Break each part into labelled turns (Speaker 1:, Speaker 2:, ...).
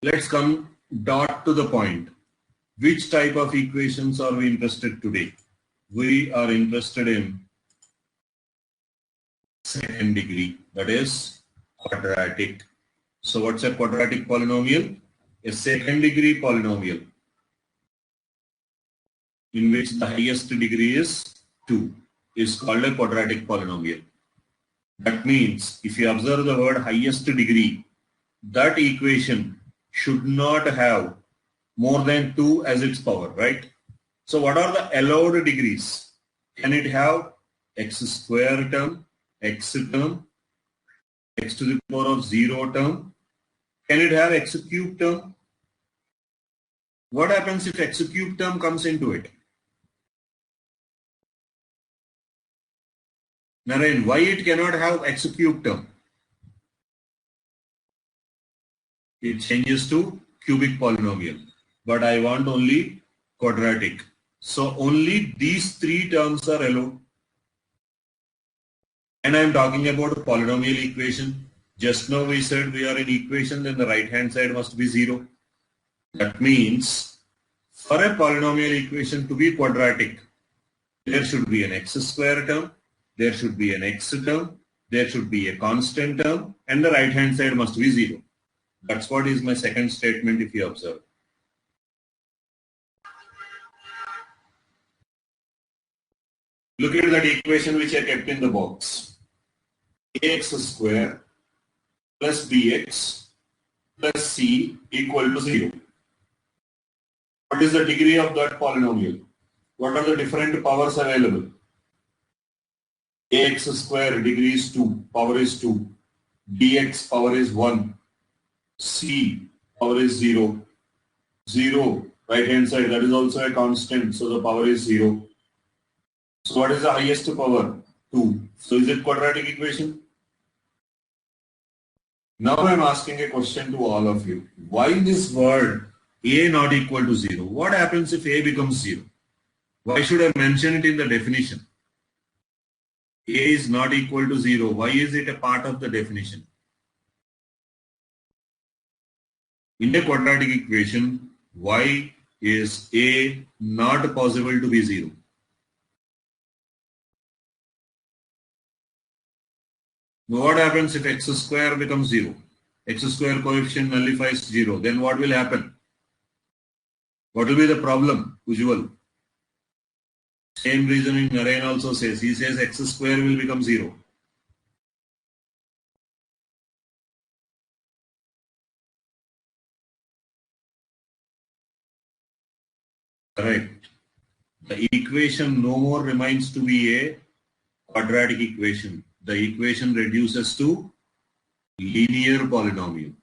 Speaker 1: Let's come dot to the point. Which type of equations are we interested today? We are interested in second degree, that is quadratic. So what's a quadratic polynomial? A second degree polynomial in which the highest degree is 2 is called a quadratic polynomial. That means if you observe the word highest degree, that equation should not have more than 2 as its power, right? So what are the allowed degrees? Can it have x square term, x term, x to the power of 0 term? Can it have x cube term? What happens if x cube term comes into it? Narayan, why it cannot have x cube term? It changes to cubic polynomial. But I want only quadratic. So only these three terms are allowed. And I am talking about a polynomial equation. Just now we said we are in equation, then the right hand side must be 0. That means for a polynomial equation to be quadratic, there should be an x square term, there should be an x term, there should be a constant term, and the right hand side must be 0. That's what is my second statement if you observe. Look at that equation which I kept in the box. Ax square plus bx plus c equal to 0. What is the degree of that polynomial? What are the different powers available? Ax square degree is 2, power is 2. Bx power is 1. C power is 0. 0, right hand side, that is also a constant, so the power is 0. So what is the highest power? 2. So is it quadratic equation? Now I am asking a question to all of you. Why this word a not equal to 0? What happens if a becomes 0? Why should I mention it in the definition? A is not equal to 0. Why is it a part of the definition? In a quadratic equation, why is a not possible to be 0? Now what happens if x square becomes 0? X square coefficient nullifies 0. Then what will happen? What will be the problem? Usual. Same reasoning Narayan also says. He says x square will become 0. Correct. The equation no more remains to be a quadratic equation. The equation reduces to linear polynomial.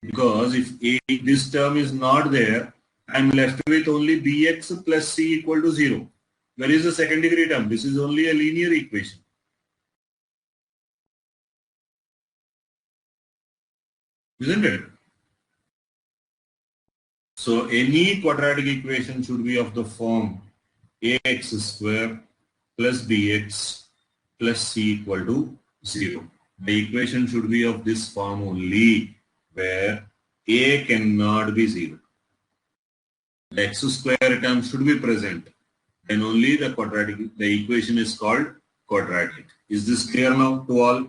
Speaker 1: Because if this term is not there, I am left with only bx plus c equal to 0. Where is the second degree term? This is only a linear equation. Isn't it? So any quadratic equation should be of the form ax square plus bx plus c equal to 0. The equation should be of this form only where a cannot be 0. The x square term should be present. Then only the equation is called quadratic. Is this clear now to all?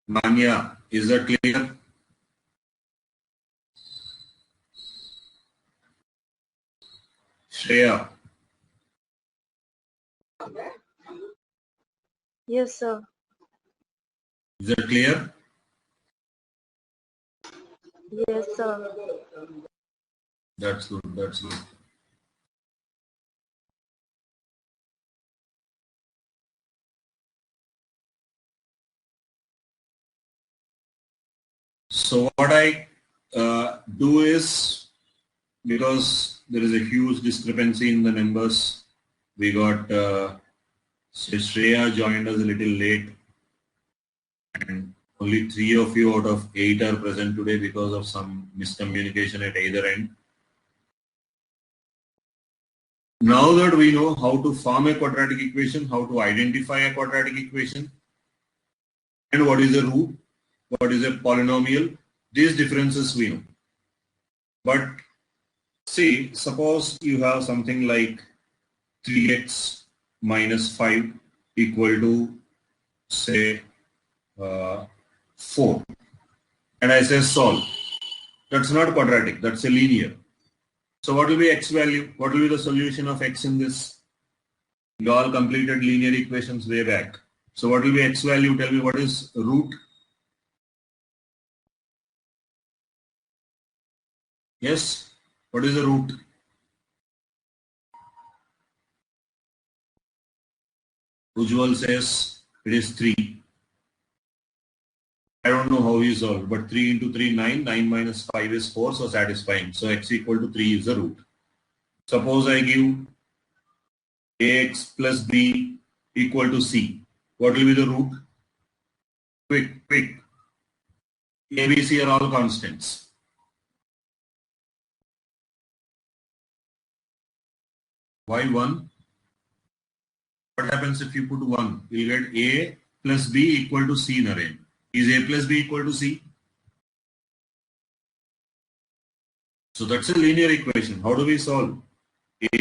Speaker 1: Manya, is that clear? Shreya?
Speaker 2: Yes, sir.
Speaker 1: Is that clear?
Speaker 2: Yes, sir.
Speaker 1: That's good. That's good. So what I do is, because there is a huge discrepancy in the numbers, we got Shreya joined us a little late, and only 3 of you out of 8 are present today because of some miscommunication at either end. Now that we know how to form a quadratic equation, how to identify a quadratic equation, and what is a root, what is a polynomial. These differences we know. But see, suppose you have something like 3x minus 5 equal to say 4, and I say solve. That's not quadratic, that's a linear. So what will be x value? What will be the solution of x in this? You all completed linear equations way back. So what will be x value? Tell me, what is root? Yes, what is the root? Ujjwal says it is 3. I don't know how you solve, but 3 into 3, 9. 9 minus 5 is 4, so satisfying. So x equal to 3 is the root. Suppose I give ax plus b equal to c. What will be the root? Quick. A, B, C are all constants. Why 1? What happens if you put 1? You'll get A plus B equal to C, Naren. Is A plus B equal to C? So that's a linear equation. How do we solve?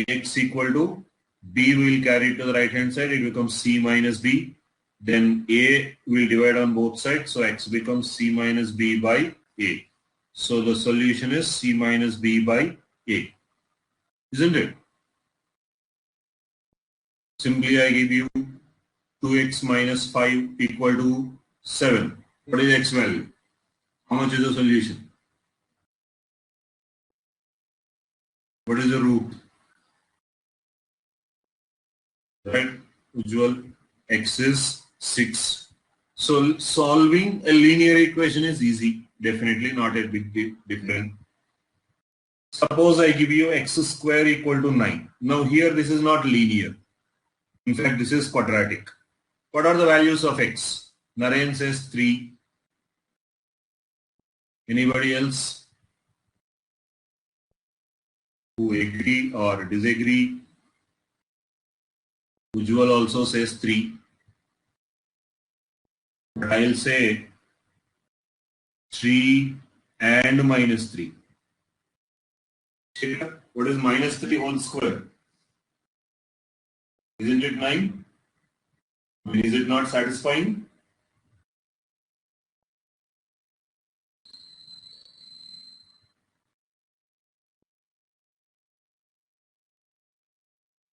Speaker 1: Ax equal to B will carry it to the right hand side. It becomes C minus B. Then A will divide on both sides. So x becomes C minus B by A. So the solution is C minus B by A. Isn't it? Simply I give you 2x minus 5 equal to 7. What is x value? How much is the solution? What is the root? Right? Ujjwal, x is 6. So solving a linear equation is easy. Definitely not a big difference. Suppose I give you x square equal to 9. Now here this is not linear. In fact, this is quadratic. What are the values of x? Naren says 3. Anybody else who agree or disagree? Ujjwal also says 3. But I'll say 3 and minus 3. What is minus 3 whole square? Isn't it 9? Is it not satisfying?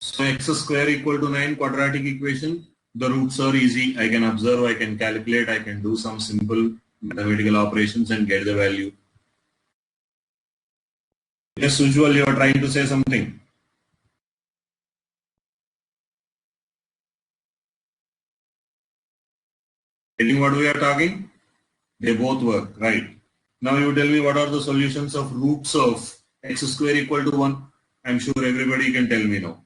Speaker 1: So x square equal to 9, quadratic equation. The roots are easy. I can observe, I can calculate, I can do some simple mathematical operations and get the value. Yes, Ujjwal, you are trying to say something. Getting what we are talking? They both work, right? Now you tell me what are the solutions of roots of x square equal to 1? I'm sure everybody can tell me now.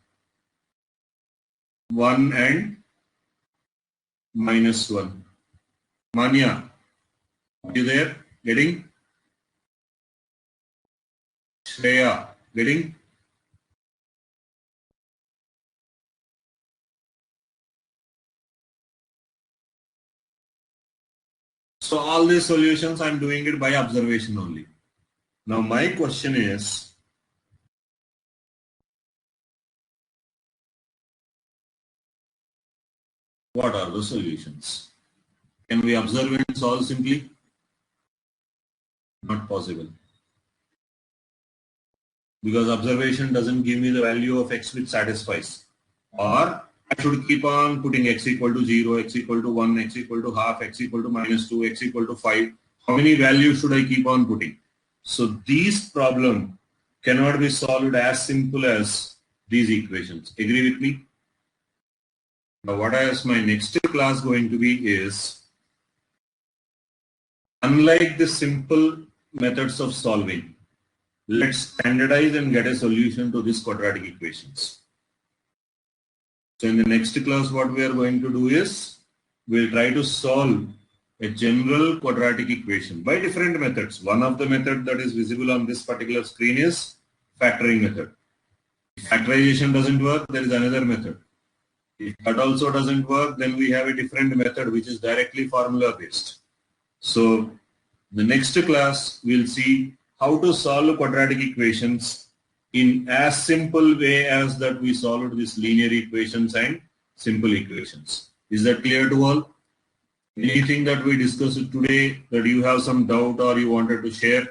Speaker 1: 1 and minus 1. Manya, are you there? Getting? Shreya, getting? So all these solutions I'm doing it by observation only. Now my question is, what are the solutions? Can we observe and solve simply? Not possible. Because observation doesn't give me the value of x which satisfies. Or I should keep on putting x equal to 0, x equal to 1, x equal to half, x equal to minus 2, x equal to 5. How many values should I keep on putting? So these problem cannot be solved as simple as these equations. Agree with me? Now what is my next class going to be is, unlike the simple methods of solving, let's standardize and get a solution to these quadratic equations. So in the next class, what we are going to do is, we'll try to solve a general quadratic equation by different methods. One of the method that is visible on this particular screen is factoring method. If factorization doesn't work, there is another method. If that also doesn't work, then we have a different method which is directly formula based. So the next class we'll see how to solve quadratic equations in as simple way as that we solved these linear equations and simple equations. Is that clear to all? Anything that we discussed today that you have some doubt or you wanted to share?